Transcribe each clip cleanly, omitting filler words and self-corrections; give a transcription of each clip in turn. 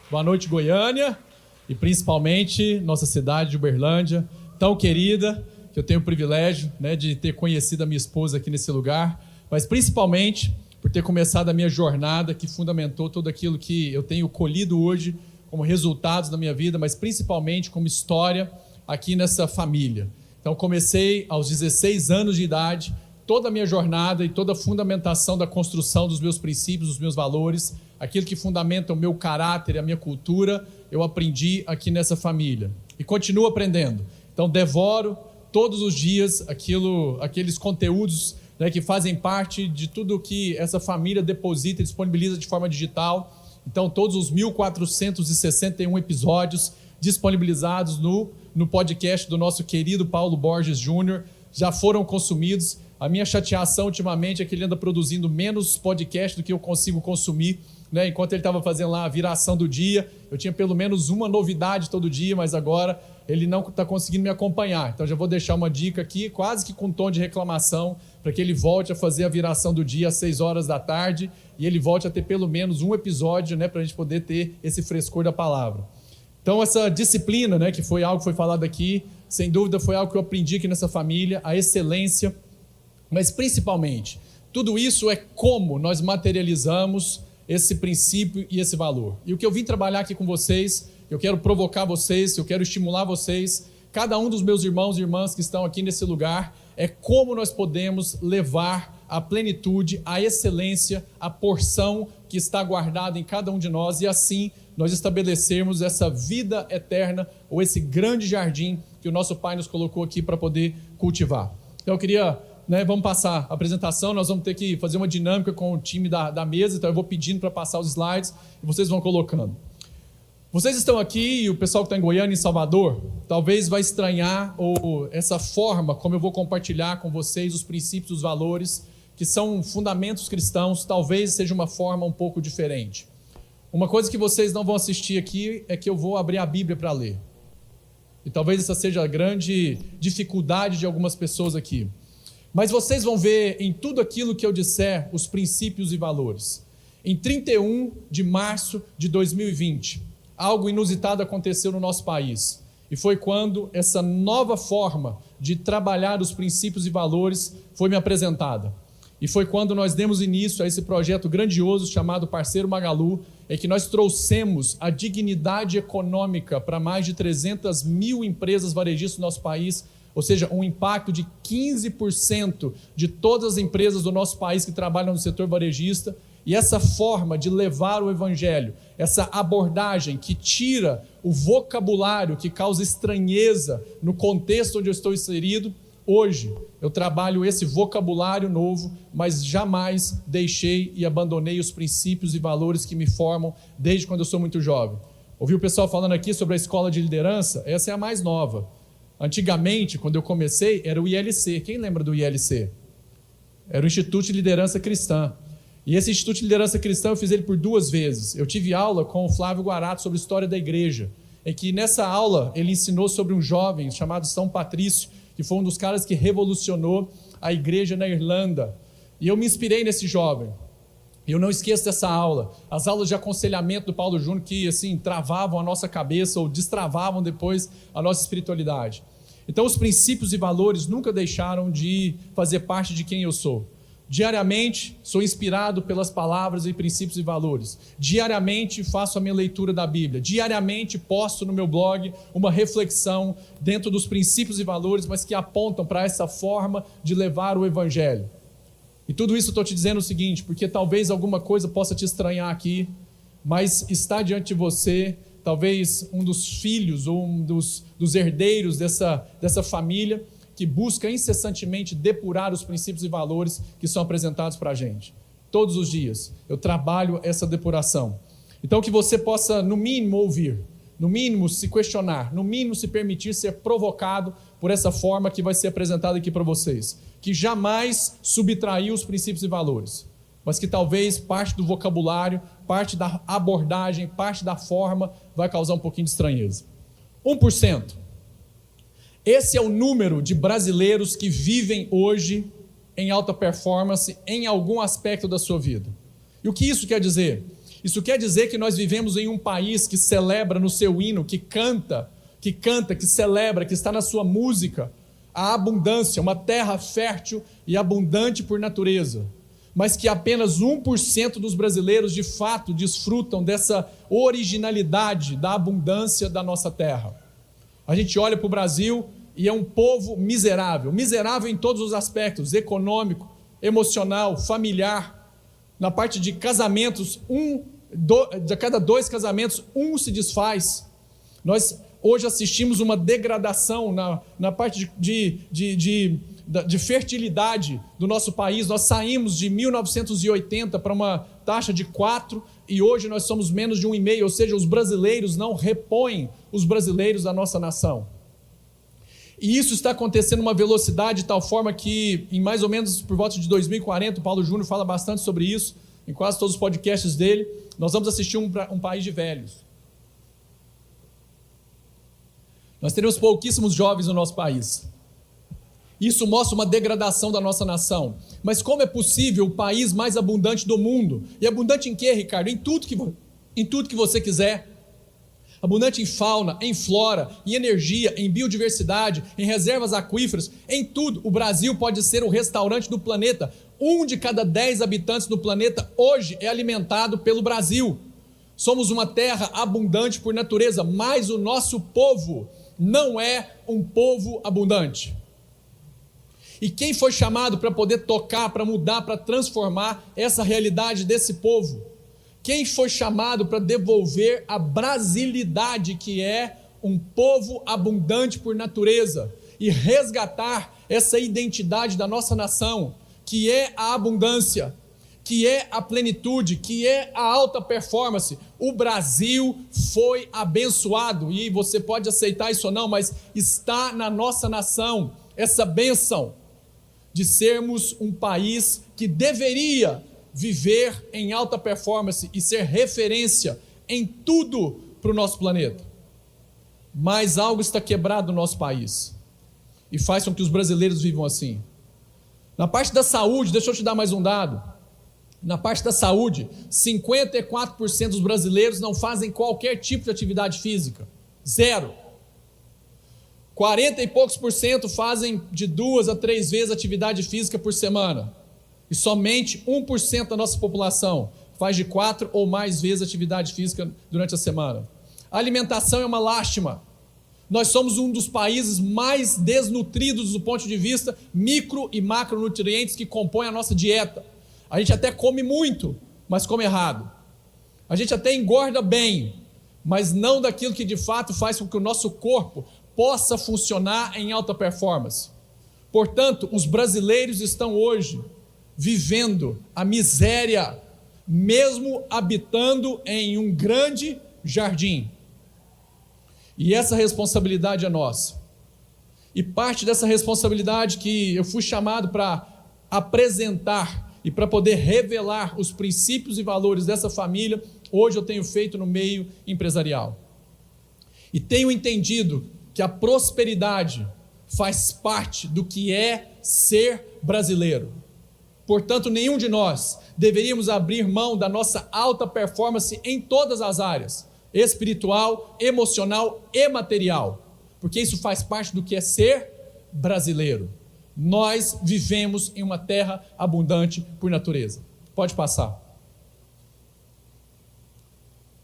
Boa noite, Goiânia, e principalmente nossa cidade de Uberlândia, tão querida, que eu tenho o privilégio, de ter conhecido a minha esposa aqui nesse lugar, mas principalmente por ter começado a minha jornada que fundamentou tudo aquilo que eu tenho colhido hoje como resultados da minha vida, mas principalmente como história aqui nessa família. Então comecei aos 16 anos de idade, toda a minha jornada e toda a fundamentação da construção dos meus princípios, dos meus valores, aquilo que fundamenta o meu caráter e a minha cultura, eu aprendi aqui nessa família. E continuo aprendendo. Então devoro todos os dias aqueles conteúdos que fazem parte de tudo que essa família deposita e disponibiliza de forma digital. Então todos os 1.461 episódios disponibilizados no podcast do nosso querido Paulo Borges Júnior já foram consumidos. A minha chateação ultimamente é que ele anda produzindo menos podcast do que eu consigo consumir, enquanto ele estava fazendo lá a viração do dia, eu tinha pelo menos uma novidade todo dia, mas agora ele não está conseguindo me acompanhar. Então já vou deixar uma dica aqui, quase que com tom de reclamação, para que ele volte a fazer a viração do dia às 6 horas da tarde e ele volte a ter pelo menos um episódio, para a gente poder ter esse frescor da palavra. Então essa disciplina, que foi algo que foi falado aqui, sem dúvida foi algo que eu aprendi aqui nessa família, a excelência, mas principalmente, tudo isso é como nós materializamos esse princípio e esse valor. E o que eu vim trabalhar aqui com vocês, eu quero provocar vocês, eu quero estimular vocês, cada um dos meus irmãos e irmãs que estão aqui nesse lugar, é como nós podemos levar a plenitude, a excelência, a porção que está guardada em cada um de nós e assim nós estabelecermos essa vida eterna ou esse grande jardim que o nosso Pai nos colocou aqui para poder cultivar. Então eu queria... vamos passar a apresentação, nós vamos ter que fazer uma dinâmica com o time da mesa, então eu vou pedindo para passar os slides e vocês vão colocando. Vocês estão aqui e o pessoal que está em Goiânia e em Salvador, talvez vai estranhar essa forma como eu vou compartilhar com vocês os princípios, os valores, que são fundamentos cristãos, talvez seja uma forma um pouco diferente. Uma coisa que vocês não vão assistir aqui é que eu vou abrir a Bíblia para ler. E talvez essa seja a grande dificuldade de algumas pessoas aqui. Mas vocês vão ver em tudo aquilo que eu disser os princípios e valores. Em 31 de março de 2020, algo inusitado aconteceu no nosso país. E foi quando essa nova forma de trabalhar os princípios e valores foi me apresentada. E foi quando nós demos início a esse projeto grandioso chamado Parceiro Magalu, em que nós trouxemos a dignidade econômica para mais de 300 mil empresas varejistas do nosso país, ou seja, um impacto de 15% de todas as empresas do nosso país que trabalham no setor varejista. E essa forma de levar o evangelho, essa abordagem que tira o vocabulário que causa estranheza no contexto onde eu estou inserido, hoje eu trabalho esse vocabulário novo, mas jamais deixei e abandonei os princípios e valores que me formam desde quando eu sou muito jovem. Ouvi o pessoal falando aqui sobre a escola de liderança, essa é a mais nova. Antigamente, quando eu comecei, era o ILC. Quem lembra do ILC? Era o Instituto de Liderança Cristã. E esse Instituto de Liderança Cristã eu fiz ele por 2 vezes. Eu tive aula com o Flávio Guarato sobre a história da igreja, em que nessa aula ele ensinou sobre um jovem chamado São Patrício, que foi um dos caras que revolucionou a igreja na Irlanda. E eu me inspirei nesse jovem. E eu não esqueço dessa aula, as aulas de aconselhamento do Paulo Júnior que assim travavam a nossa cabeça ou destravavam depois a nossa espiritualidade. Então os princípios e valores nunca deixaram de fazer parte de quem eu sou. Diariamente sou inspirado pelas palavras e princípios e valores. Diariamente faço a minha leitura da Bíblia. Diariamente posto no meu blog uma reflexão dentro dos princípios e valores, mas que apontam para essa forma de levar o evangelho. E tudo isso eu estou te dizendo o seguinte, porque talvez alguma coisa possa te estranhar aqui, mas está diante de você, talvez um dos filhos ou um dos herdeiros dessa família que busca incessantemente depurar os princípios e valores que são apresentados para a gente. Todos os dias eu trabalho essa depuração. Então que você possa, no mínimo, ouvir, no mínimo, se questionar, no mínimo, se permitir ser provocado por essa forma que vai ser apresentada aqui para vocês, que jamais subtraiu os princípios e valores, mas que talvez parte do vocabulário, parte da abordagem, parte da forma vai causar um pouquinho de estranheza. 1%. Esse é o número de brasileiros que vivem hoje em alta performance em algum aspecto da sua vida. E o que isso quer dizer? Isso quer dizer que nós vivemos em um país que celebra no seu hino, que canta, que celebra, que está na sua música, a abundância, uma terra fértil e abundante por natureza, mas que apenas 1% dos brasileiros de fato desfrutam dessa originalidade da abundância da nossa terra. A gente olha para o Brasil e é um povo miserável, miserável em todos os aspectos, econômico, emocional, familiar. Na parte de casamentos, de cada 2 casamentos, 1 se desfaz. Nós hoje assistimos uma degradação na parte de fertilidade do nosso país. Nós saímos de 1980 para uma taxa de 4 e hoje nós somos menos de 1,5, ou seja, os brasileiros não repõem os brasileiros da nossa nação. E isso está acontecendo numa velocidade de tal forma que, em mais ou menos por volta de 2040, o Paulo Júnior fala bastante sobre isso, em quase todos os podcasts dele, nós vamos assistir um país de velhos. Nós teremos pouquíssimos jovens no nosso país. Isso mostra uma degradação da nossa nação. Mas como é possível o país mais abundante do mundo? E abundante em quê, Ricardo? Em tudo que você quiser. Abundante em fauna, em flora, em energia, em biodiversidade, em reservas aquíferas, em tudo. O Brasil pode ser o restaurante do planeta. 1 de cada 10 habitantes do planeta hoje é alimentado pelo Brasil. Somos uma terra abundante por natureza, mas o nosso povo não é um povo abundante. E quem foi chamado para poder tocar, para mudar, para transformar essa realidade desse povo? Quem foi chamado para devolver a brasilidade que é um povo abundante por natureza e resgatar essa identidade da nossa nação, que é a abundância, que é a plenitude, que é a alta performance? O Brasil foi abençoado, e você pode aceitar isso ou não, mas está na nossa nação essa bênção de sermos um país que deveria viver em alta performance e ser referência em tudo para o nosso planeta. Mas algo está quebrado no nosso país e faz com que os brasileiros vivam assim. Na parte da saúde, deixa eu te dar mais um dado. Na parte da saúde, 54% dos brasileiros não fazem qualquer tipo de atividade física. 0. 40 e poucos por cento fazem de 2 a 3 vezes atividade física por semana. E somente 1% da nossa população faz de 4 ou mais vezes atividade física durante a semana. A alimentação é uma lástima. Nós somos um dos países mais desnutridos do ponto de vista micro e macronutrientes que compõem a nossa dieta. A gente até come muito, mas come errado. A gente até engorda bem, mas não daquilo que de fato faz com que o nosso corpo possa funcionar em alta performance. Portanto, os brasileiros estão hoje vivendo a miséria, mesmo habitando em um grande jardim. E essa responsabilidade é nossa. E parte dessa responsabilidade que eu fui chamado para apresentar e para poder revelar os princípios e valores dessa família, hoje eu tenho feito no meio empresarial. E tenho entendido que a prosperidade faz parte do que é ser brasileiro. Portanto, nenhum de nós deveríamos abrir mão da nossa alta performance em todas as áreas, espiritual, emocional e material, porque isso faz parte do que é ser brasileiro. Nós vivemos em uma terra abundante por natureza. Pode passar.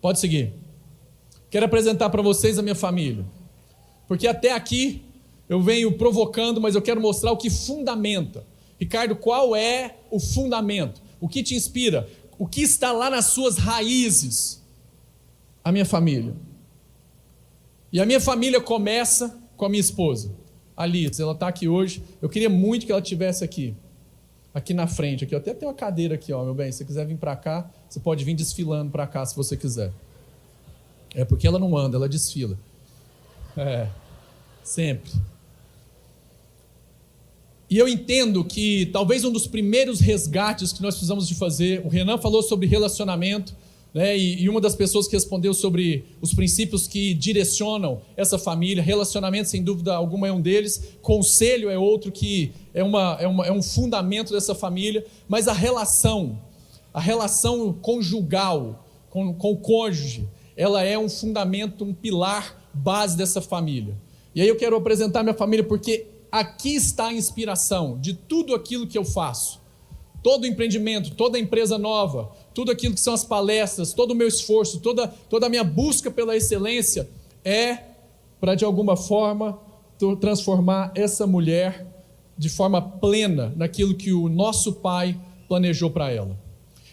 Pode seguir. Quero apresentar para vocês a minha família, porque até aqui eu venho provocando, mas eu quero mostrar o que fundamenta. Ricardo, qual é o fundamento? O que te inspira? O que está lá nas suas raízes? A minha família. E a minha família começa com a minha esposa, a Liz. Ela está aqui hoje. Eu queria muito que ela estivesse aqui na frente. Aqui, até tem uma cadeira aqui, ó, meu bem. Se você quiser vir para cá, você pode vir desfilando para cá, se você quiser. É porque ela não anda, ela desfila. Sempre. E eu entendo que talvez um dos primeiros resgates que nós precisamos de fazer, o Renan falou sobre relacionamento, né, e uma das pessoas que respondeu sobre os princípios que direcionam essa família, relacionamento sem dúvida alguma é um deles, conselho é outro que é um fundamento dessa família, mas a relação conjugal, com o cônjuge, ela é um fundamento, um pilar base dessa família. E aí eu quero apresentar minha família porque aqui está a inspiração de tudo aquilo que eu faço. Todo empreendimento, toda empresa nova, tudo aquilo que são as palestras, todo o meu esforço, toda a minha busca pela excelência é para, de alguma forma, transformar essa mulher de forma plena naquilo que o nosso Pai planejou para ela.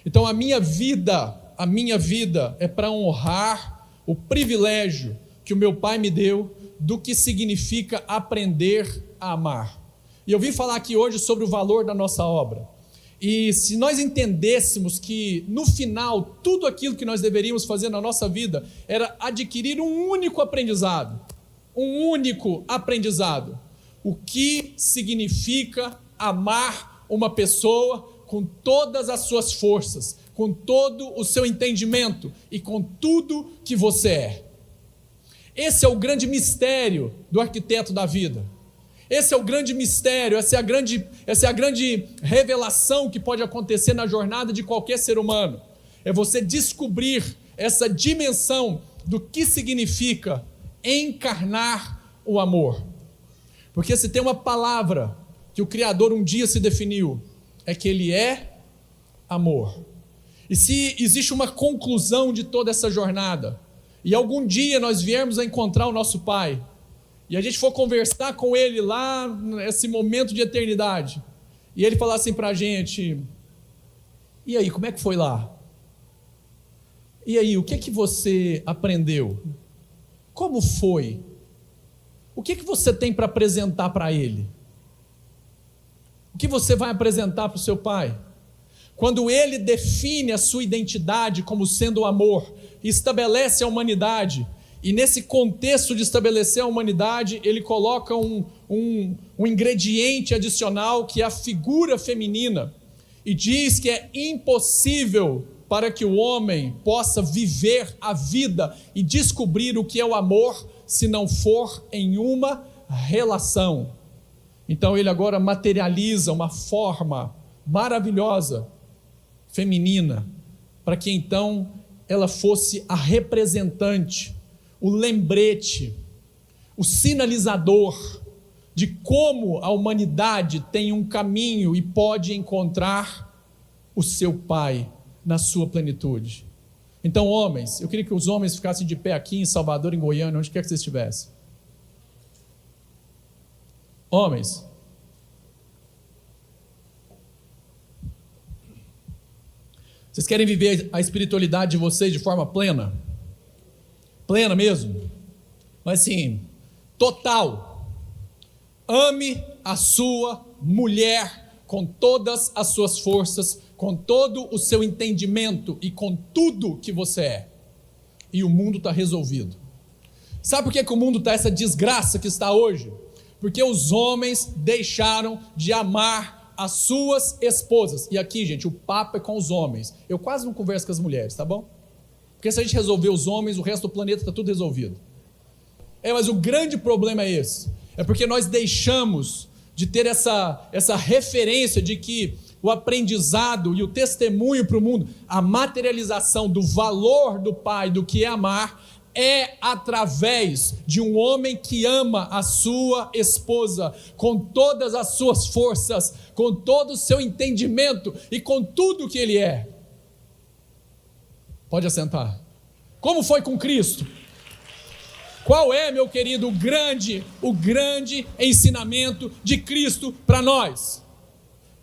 Então a minha vida é para honrar o privilégio que o meu Pai me deu do que significa aprender a amar. E eu vim falar aqui hoje sobre o valor da nossa obra. E se nós entendêssemos que no final tudo aquilo que nós deveríamos fazer na nossa vida era adquirir um único aprendizado, o que significa amar uma pessoa com todas as suas forças, com todo o seu entendimento e com tudo que você é. Esse é o grande mistério do arquiteto da vida. Esse é o grande mistério, essa é a grande revelação que pode acontecer na jornada de qualquer ser humano. É você descobrir essa dimensão do que significa encarnar o amor. Porque se tem uma palavra que o Criador um dia se definiu, é que Ele é amor. E se existe uma conclusão de toda essa jornada, e algum dia nós viermos a encontrar o nosso Pai, e a gente for conversar com Ele lá, nesse momento de eternidade, e Ele falar assim para a gente: e aí, como é que foi lá? E aí, o que é que você aprendeu? Como foi? O que é que você tem para apresentar para Ele? O que você vai apresentar para o seu Pai? Quando Ele define a sua identidade como sendo o amor, e estabelece a humanidade, e nesse contexto de estabelecer a humanidade, Ele coloca um ingrediente adicional, que é a figura feminina, e diz que é impossível para que o homem possa viver a vida e descobrir o que é o amor, se não for em uma relação. Então Ele agora materializa uma forma maravilhosa, feminina, para que então ela fosse a representante, o lembrete, o sinalizador de como a humanidade tem um caminho e pode encontrar o seu Pai na sua plenitude. Então, homens, eu queria que os homens ficassem de pé aqui em Salvador, em Goiânia, onde quer que vocês estivessem. Homens, vocês querem viver a espiritualidade de vocês de forma plena? Plena mesmo? Mas sim, total. Ame a sua mulher com todas as suas forças, com todo o seu entendimento e com tudo que você é. E o mundo está resolvido. Sabe por que o mundo está essa desgraça que está hoje? Porque os homens deixaram de amar as suas esposas. E aqui, gente, o papo é com os homens. Eu quase não converso com as mulheres, tá bom? Porque se a gente resolver os homens, o resto do planeta está tudo resolvido. Mas o grande problema é esse. É porque nós deixamos de ter essa referência de que o aprendizado e o testemunho para o mundo, a materialização do valor do Pai, do que é amar, é através de um homem que ama a sua esposa com todas as suas forças, com todo o seu entendimento e com tudo que ele é. Pode assentar. Como foi com Cristo? Qual é, meu querido, o grande ensinamento de Cristo para nós?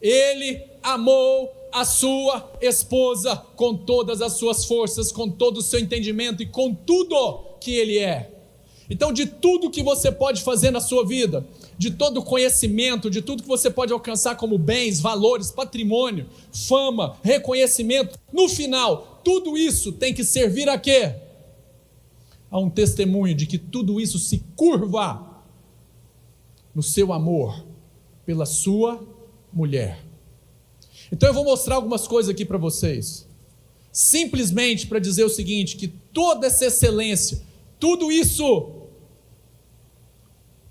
Ele amou a sua esposa com todas as suas forças, com todo o seu entendimento e com tudo que ele é. Então, de tudo que você pode fazer na sua vida, de todo o conhecimento, de tudo que você pode alcançar como bens, valores, patrimônio, fama, reconhecimento, no final, tudo isso tem que servir a quê? A um testemunho de que tudo isso se curva no seu amor pela sua mulher. Então eu vou mostrar algumas coisas aqui para vocês, simplesmente para dizer o seguinte, que toda essa excelência, tudo isso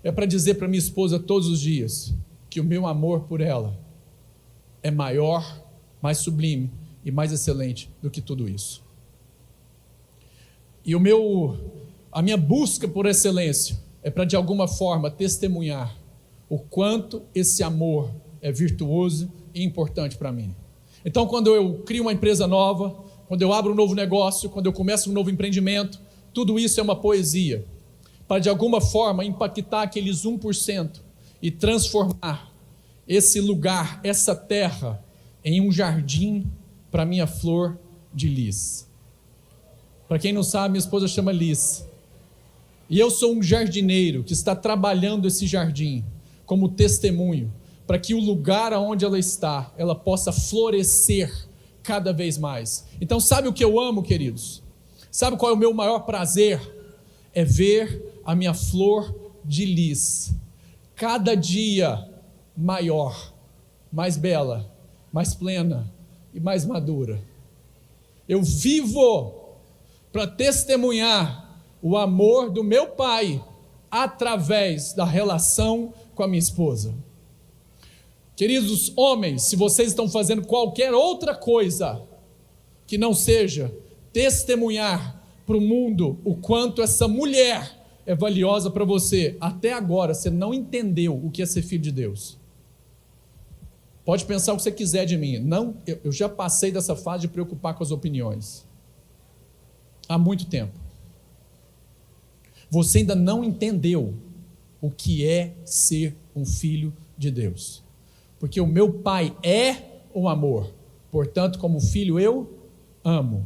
é para dizer para minha esposa todos os dias, que o meu amor por ela é maior, mais sublime e mais excelente do que tudo isso. E a minha busca por excelência é para, de alguma forma, testemunhar o quanto esse amor é virtuoso e importante para mim. Então, quando eu crio uma empresa nova, quando eu abro um novo negócio, quando eu começo um novo empreendimento, tudo isso é uma poesia, para, de alguma forma, impactar aqueles 1% e transformar esse lugar, essa terra, em um jardim para minha flor de lis. Para quem não sabe, minha esposa chama Liz. E eu sou um jardineiro que está trabalhando esse jardim como testemunho, para que o lugar onde ela está, ela possa florescer cada vez mais. Então, sabe o que eu amo, queridos? Sabe qual é o meu maior prazer? É ver a minha flor de lis cada dia maior, mais bela, mais plena e mais madura. Eu vivo para testemunhar o amor do meu pai através da relação com a minha esposa. Queridos homens, se vocês estão fazendo qualquer outra coisa que não seja testemunhar para o mundo o quanto essa mulher é valiosa para você, até agora você não entendeu o que é ser filho de Deus. Pode pensar o que você quiser de mim. Não, eu já passei dessa fase de preocupar com as opiniões. Há muito tempo. Você ainda não entendeu o que é ser um filho de Deus. Porque o meu pai é o amor. Portanto, como filho eu amo.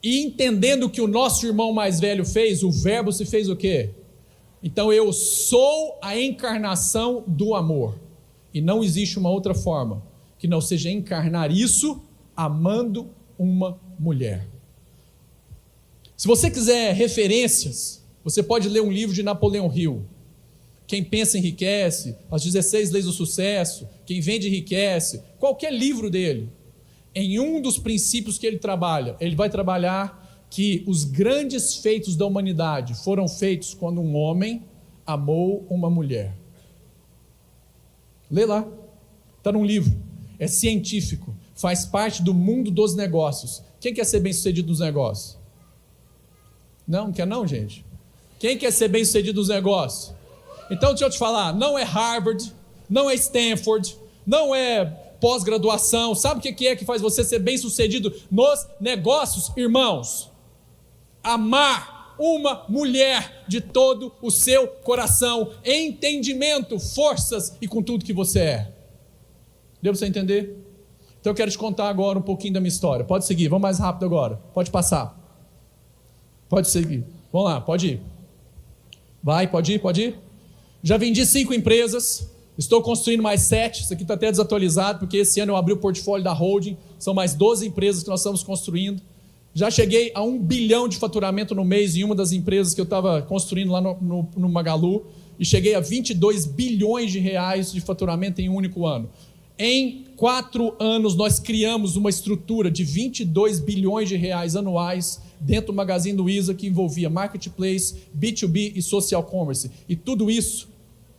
E entendendo o que o nosso irmão mais velho fez, o verbo se fez o quê? Então eu sou a encarnação do amor. E não existe uma outra forma que não seja encarnar isso amando uma mulher. Se você quiser referências, você pode ler um livro de Napoleão Hill. Quem pensa enriquece, as 16 leis do sucesso, quem vende enriquece, qualquer livro dele. Em um dos princípios que ele trabalha, ele vai trabalhar que os grandes feitos da humanidade foram feitos quando um homem amou uma mulher. Lê lá, está num livro, é científico, faz parte do mundo dos negócios. Quem quer ser bem sucedido nos negócios? Não quer não, gente? Quem quer ser bem sucedido nos negócios? Então deixa eu te falar, não é Harvard, não é Stanford, não é pós-graduação. Sabe o que é que faz você ser bem sucedido nos negócios, irmãos? Amar uma mulher de todo o seu coração, entendimento, forças e com tudo que você é. Deu para você entender? Então eu quero te contar agora um pouquinho da minha história. Pode seguir, vamos mais rápido agora. Pode passar. Pode seguir. Vamos lá, pode ir. Vai, pode ir. Já vendi 5 empresas, estou construindo mais 7. Isso aqui está até desatualizado, porque esse ano eu abri o portfólio da holding. São mais 12 empresas que nós estamos construindo. Já cheguei a 1 bilhão de faturamento no mês em uma das empresas que eu estava construindo lá no Magalu, e cheguei a 22 bilhões de reais de faturamento em um único ano. Em 4 anos nós criamos uma estrutura de 22 bilhões de reais anuais dentro do Magazine Luiza, que envolvia marketplace, B2B e social commerce. E tudo isso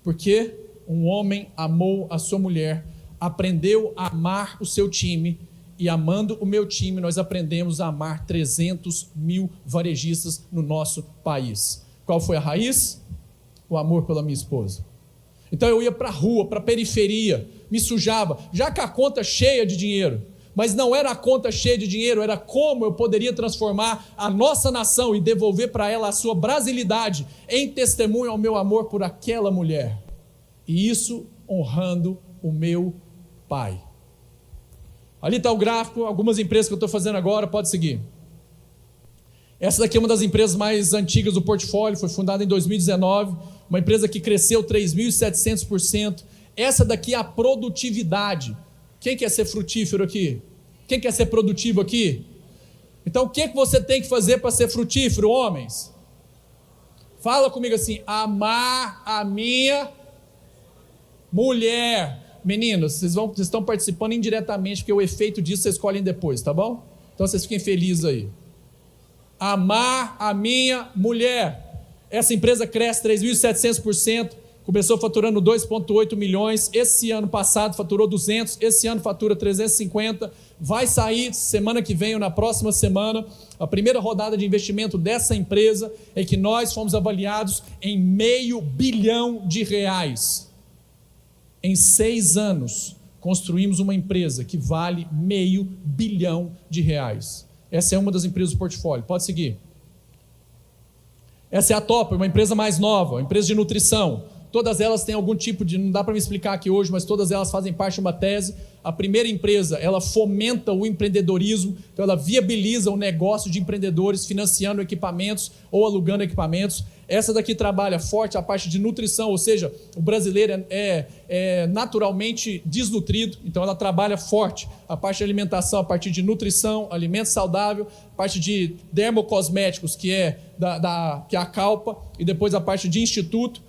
porque um homem amou a sua mulher, aprendeu a amar o seu time, e amando o meu time, nós aprendemos a amar 300 mil varejistas no nosso país. Qual foi a raiz? O amor pela minha esposa. Então eu ia para a rua, para a periferia, me sujava, já com a conta cheia de dinheiro. Mas não era a conta cheia de dinheiro, era como eu poderia transformar a nossa nação e devolver para ela a sua brasilidade em testemunho ao meu amor por aquela mulher. E isso honrando o meu pai. Ali está o gráfico, algumas empresas que eu estou fazendo agora, pode seguir. Essa daqui é uma das empresas mais antigas do portfólio, foi fundada em 2019, uma empresa que cresceu 3.700%. Essa daqui é a produtividade. Quem quer ser frutífero aqui? Quem quer ser produtivo aqui? Então o que você tem que fazer para ser frutífero, homens? Fala comigo assim: amar a minha mulher. Meninos, vocês estão participando indiretamente, porque o efeito disso vocês escolhem depois, tá bom? Então vocês fiquem felizes aí. Amar a minha mulher. Essa empresa cresce 3.700%, começou faturando 2,8 milhões, esse ano passado faturou 200, esse ano fatura 350, vai sair semana que vem ou na próxima semana, a primeira rodada de investimento dessa empresa é que nós fomos avaliados em R$500 bilhão. Em 6 anos, construímos uma empresa que vale R$500 bilhão. Essa é uma das empresas do portfólio, pode seguir. Essa é a Topper, uma empresa mais nova, uma empresa de nutrição. Todas elas têm algum tipo de, não dá para me explicar aqui hoje, mas todas elas fazem parte de uma tese. A primeira empresa, ela fomenta o empreendedorismo, então ela viabiliza o negócio de empreendedores financiando equipamentos ou alugando equipamentos. Essa daqui trabalha forte a parte de nutrição, ou seja, o brasileiro é naturalmente desnutrido, então ela trabalha forte a parte de alimentação, a partir de nutrição, alimento saudável, a parte de dermocosméticos, que é a Calpa, e depois a parte de instituto.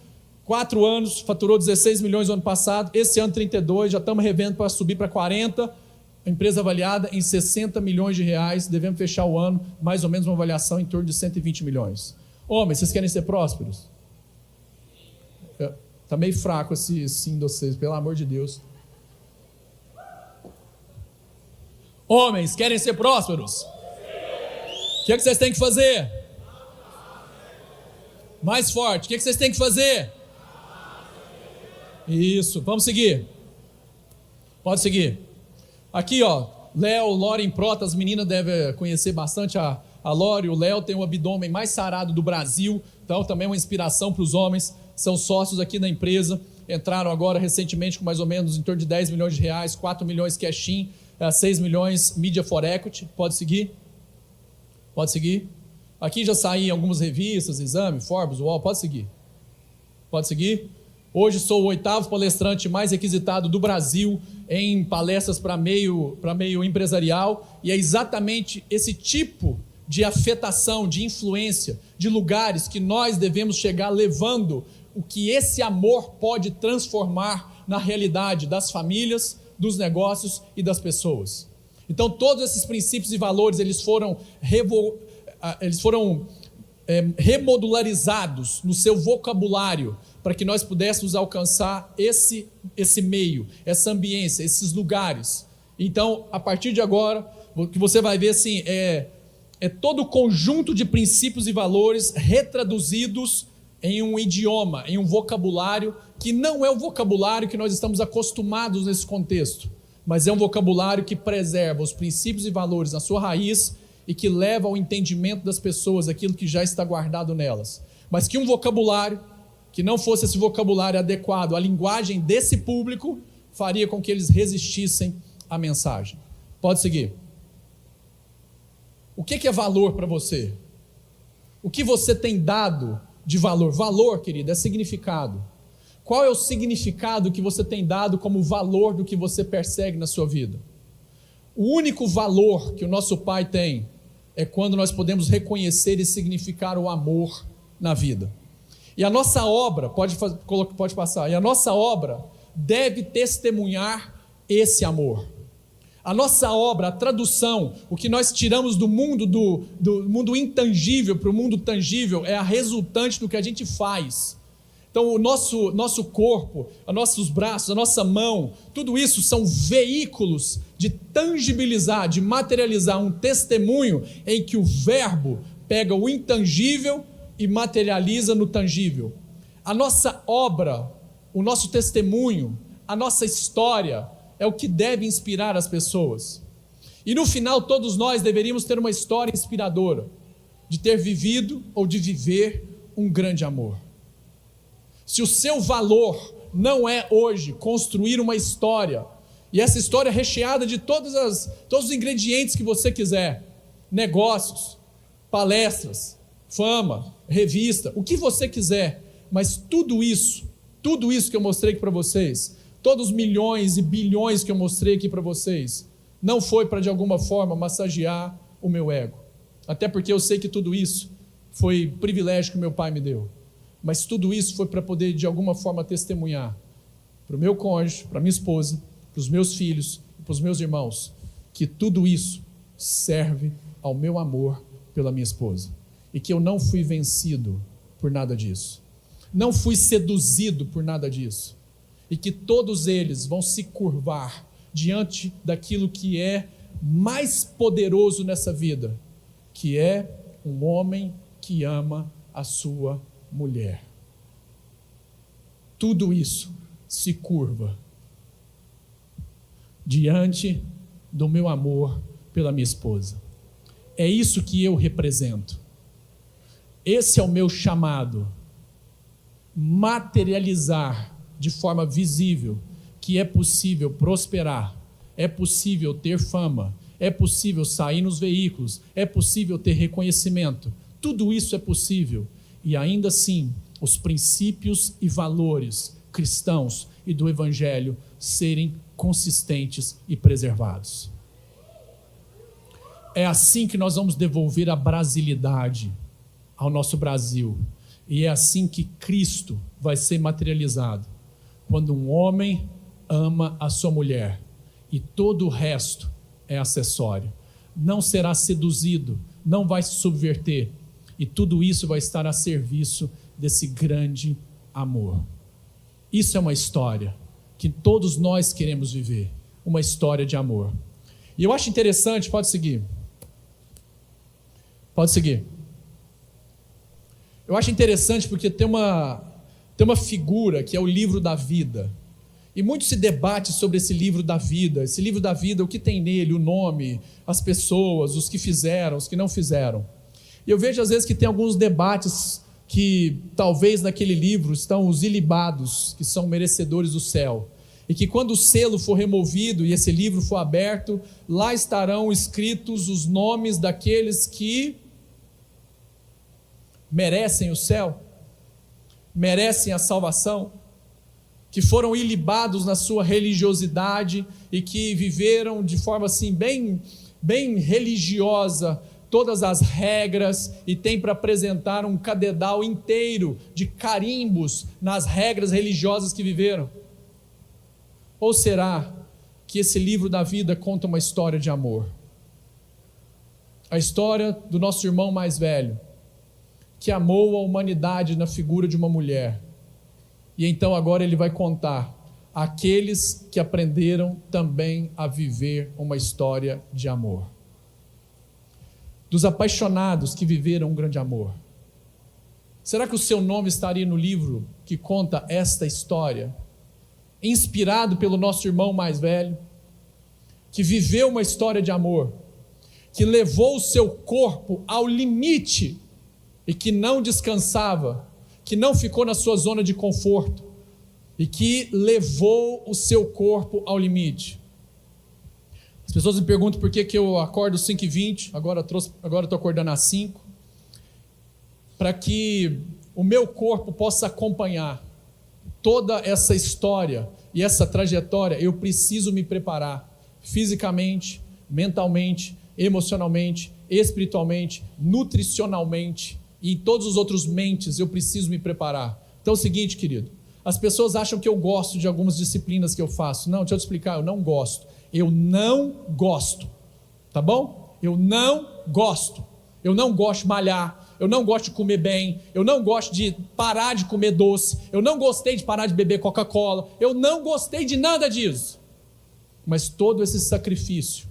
4 anos, faturou 16 milhões no ano passado, esse ano 32, já estamos revendo para subir para 40, a empresa avaliada em 60 milhões de reais, devemos fechar o ano, mais ou menos uma avaliação em torno de 120 milhões. Homens, vocês querem ser prósperos? Está meio fraco esse sim de vocês, pelo amor de Deus. Homens, querem ser prósperos? O que vocês têm que fazer? Mais forte, o que vocês têm que fazer? Isso, vamos seguir. Pode seguir. Aqui, ó, Léo, Lore em Prota, as meninas devem conhecer bastante a Lore. O Léo tem o abdômen mais sarado do Brasil, então também é uma inspiração para os homens. São sócios aqui da empresa, entraram agora recentemente com mais ou menos em torno de 10 milhões de reais, 4 milhões cash-in, 6 milhões Media for Equity. Pode seguir. Pode seguir. Aqui já saíram algumas revistas, Exame, Forbes, UOL, pode seguir. Pode seguir. Hoje sou o 8º palestrante mais requisitado do Brasil em palestras para meio empresarial, e é exatamente esse tipo de afetação, de influência, de lugares que nós devemos chegar levando o que esse amor pode transformar na realidade das famílias, dos negócios e das pessoas. Então todos esses princípios e valores eles foram remodularizados no seu vocabulário para que nós pudéssemos alcançar esse meio, essa ambiência, esses lugares. Então, a partir de agora, o que você vai ver assim, é todo o conjunto de princípios e valores retraduzidos em um idioma, em um vocabulário que não é o vocabulário que nós estamos acostumados nesse contexto, mas é um vocabulário que preserva os princípios e valores na sua raiz e que leva ao entendimento das pessoas aquilo que já está guardado nelas. Mas que um vocabulário que não fosse esse vocabulário adequado à linguagem desse público, faria com que eles resistissem à mensagem. Pode seguir. O que é valor para você? O que você tem dado de valor? Valor, querido, é significado. Qual é o significado que você tem dado como valor do que você persegue na sua vida? O único valor que o nosso Pai tem é quando nós podemos reconhecer e significar o amor na vida. E a nossa obra, pode passar, e a nossa obra deve testemunhar esse amor. A nossa obra, a tradução, o que nós tiramos do mundo intangível para o mundo tangível é a resultante do que a gente faz. Então o nosso corpo, os nossos braços, a nossa mão, tudo isso são veículos de tangibilizar, de materializar um testemunho em que o verbo pega o intangível e materializa no tangível. A nossa obra, o nosso testemunho, a nossa história é o que deve inspirar as pessoas. E no final todos nós deveríamos ter uma história inspiradora de ter vivido ou de viver um grande amor. Se o seu valor não é hoje construir uma história, e essa história é recheada de todos os ingredientes que você quiser, negócios, palestras, fama, revista, o que você quiser, mas tudo isso que eu mostrei aqui para vocês, todos os milhões e bilhões que eu mostrei aqui para vocês, não foi para de alguma forma massagear o meu ego, até porque eu sei que tudo isso foi privilégio que meu pai me deu, mas tudo isso foi para poder de alguma forma testemunhar para o meu cônjuge, para minha esposa, para os meus filhos, para os meus irmãos, que tudo isso serve ao meu amor pela minha esposa. E que eu não fui vencido por nada disso. não fui seduzido por nada disso, e que todos eles vão se curvar diante daquilo que é mais poderoso nessa vida, que é um homem que ama a sua mulher. Tudo isso se curva diante do meu amor pela minha esposa. É isso que eu represento. Esse é o meu chamado. Materializar de forma visível que é possível prosperar, é possível ter fama, é possível sair nos veículos, é possível ter reconhecimento. Tudo isso é possível. E ainda assim, os princípios e valores cristãos e do Evangelho serem consistentes e preservados. É assim que nós vamos devolver a brasilidade ao nosso Brasil. E é assim que Cristo vai ser materializado. Quando um homem ama a sua mulher e todo o resto é acessório. Não será seduzido, não vai se subverter. E tudo isso vai estar a serviço desse grande amor. Isso é uma história que todos nós queremos viver. Uma história de amor. E eu acho interessante, pode seguir. Pode seguir. Eu acho interessante porque tem uma figura que é o livro da vida. E muito se debate sobre esse livro da vida. Esse livro da vida, o que tem nele, o nome, as pessoas, os que fizeram, os que não fizeram. E eu vejo às vezes que tem alguns debates que talvez naquele livro estão os ilibados, que são merecedores do céu. E que quando o selo for removido e esse livro for aberto, lá estarão escritos os nomes daqueles que merecem o céu, merecem a salvação, que foram ilibados na sua religiosidade e que viveram de forma assim bem religiosa todas as regras e tem para apresentar um cadedal inteiro de carimbos nas regras religiosas que viveram? Ou será que esse livro da vida conta uma história de amor? A história do nosso irmão mais velho, que amou a humanidade na figura de uma mulher. E então agora ele vai contar aqueles que aprenderam também a viver uma história de amor. Dos apaixonados que viveram um grande amor. Será que o seu nome estaria no livro que conta esta história? Inspirado pelo nosso irmão mais velho, que viveu uma história de amor, que levou o seu corpo ao limite e que não descansava, que não ficou na sua zona de conforto e que levou o seu corpo ao limite. As pessoas me perguntam por que eu acordo 5h20, agora estou acordando às 5, para que o meu corpo possa acompanhar toda essa história e essa trajetória. Eu preciso me preparar fisicamente, mentalmente, emocionalmente, espiritualmente, nutricionalmente e em todos os outros mentes eu preciso me preparar. Então é o seguinte, querido, as pessoas acham que eu gosto de algumas disciplinas que eu faço. Não, deixa eu te explicar, eu não gosto. Eu não gosto, tá bom? Eu não gosto de malhar, eu não gosto de comer bem, eu não gosto de parar de comer doce, eu não gostei de parar de beber Coca-Cola, eu não gostei de nada disso. Mas todo esse sacrifício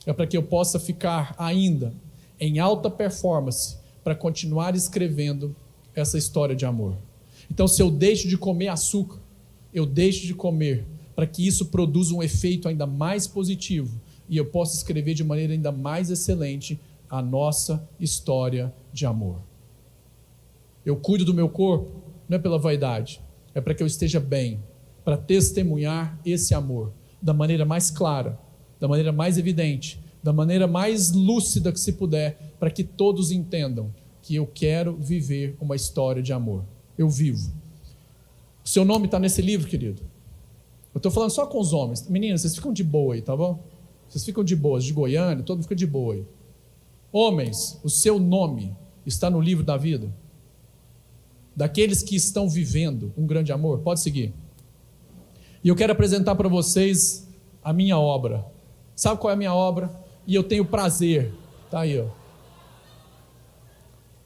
é para que eu possa ficar ainda em alta performance, para continuar escrevendo essa história de amor. Então, se eu deixo de comer açúcar, eu deixo de comer, para que isso produza um efeito ainda mais positivo e eu possa escrever de maneira ainda mais excelente a nossa história de amor. Eu cuido do meu corpo, não é pela vaidade, é para que eu esteja bem, para testemunhar esse amor da maneira mais clara, da maneira mais evidente, da maneira mais lúcida que se puder, para que todos entendam que eu quero viver uma história de amor. Eu vivo. O seu nome está nesse livro, querido. Eu estou falando só com os homens. Meninas, vocês ficam de boa aí, tá bom? Vocês ficam de boas, de Goiânia, todo mundo fica de boa aí. Homens, o seu nome está no livro da vida? Daqueles que estão vivendo um grande amor? Pode seguir. E eu quero apresentar para vocês a minha obra. Sabe qual é a minha obra? E eu tenho prazer. Está aí, ó.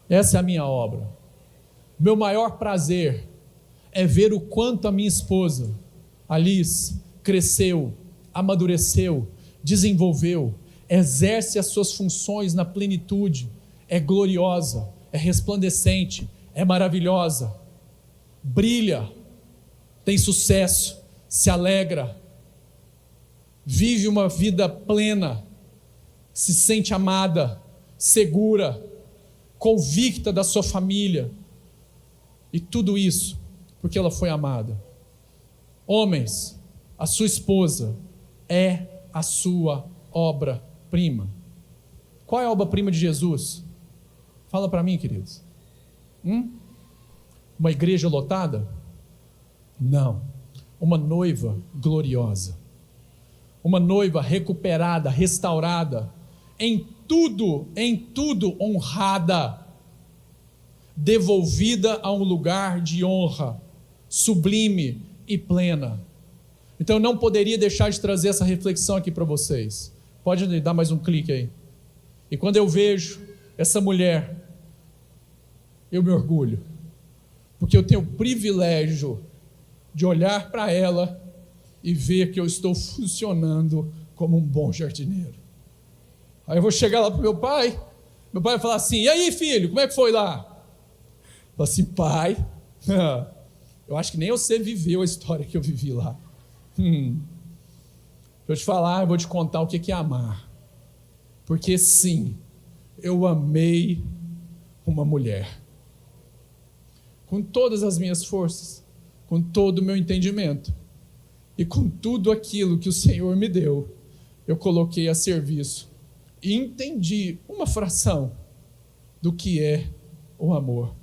Essa é a minha obra. Meu maior prazer é ver o quanto a minha esposa, Alice, cresceu, amadureceu, desenvolveu, exerce as suas funções na plenitude, é gloriosa, é resplandecente, é maravilhosa, brilha, tem sucesso, se alegra, vive uma vida plena, se sente amada, segura, convicta da sua família, e tudo isso porque ela foi amada. Homens, a sua esposa é a sua obra-prima. Qual é a obra-prima de Jesus? Fala para mim, queridos. Uma igreja lotada? Não. Uma noiva gloriosa. Uma noiva recuperada, restaurada, em tudo honrada, devolvida a um lugar de honra, sublime e plena. Então eu não poderia deixar de trazer essa reflexão aqui para vocês. Pode dar mais um clique aí. E quando eu vejo essa mulher, eu me orgulho, porque eu tenho o privilégio de olhar para ela e ver que eu estou funcionando como um bom jardineiro. Aí eu vou chegar lá para meu pai vai falar assim: e aí, filho, como é que foi lá? Eu falo assim: pai, eu acho que nem você viveu a história que eu vivi lá. Deixa eu te falar, eu vou te contar o que é amar. Porque sim, eu amei uma mulher. Com todas as minhas forças, com todo o meu entendimento e com tudo aquilo que o Senhor me deu, eu coloquei a serviço e entendi uma fração do que é o amor.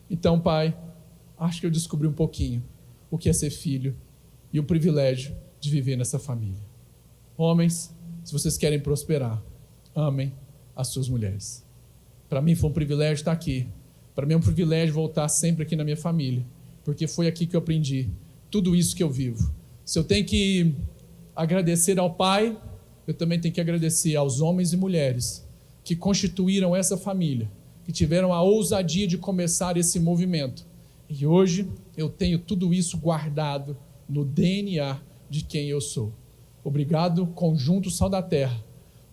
Então, pai, acho que eu descobri um pouquinho o que é ser filho e o privilégio de viver nessa família. Homens, se vocês querem prosperar, amem as suas mulheres. Para mim foi um privilégio estar aqui. Para mim é um privilégio voltar sempre aqui na minha família, porque foi aqui que eu aprendi tudo isso que eu vivo. Se eu tenho que agradecer ao pai, eu também tenho que agradecer aos homens e mulheres que constituíram essa família, que tiveram a ousadia de começar esse movimento. E hoje eu tenho tudo isso guardado no DNA de quem eu sou. Obrigado, Conjunto Sal da Terra.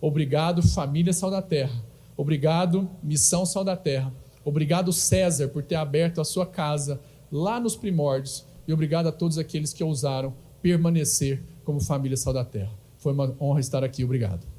Obrigado, Família Sal da Terra. Obrigado, Missão Sal da Terra. Obrigado, César, por ter aberto a sua casa lá nos primórdios. E obrigado a todos aqueles que ousaram permanecer como Família Sal da Terra. Foi uma honra estar aqui. Obrigado.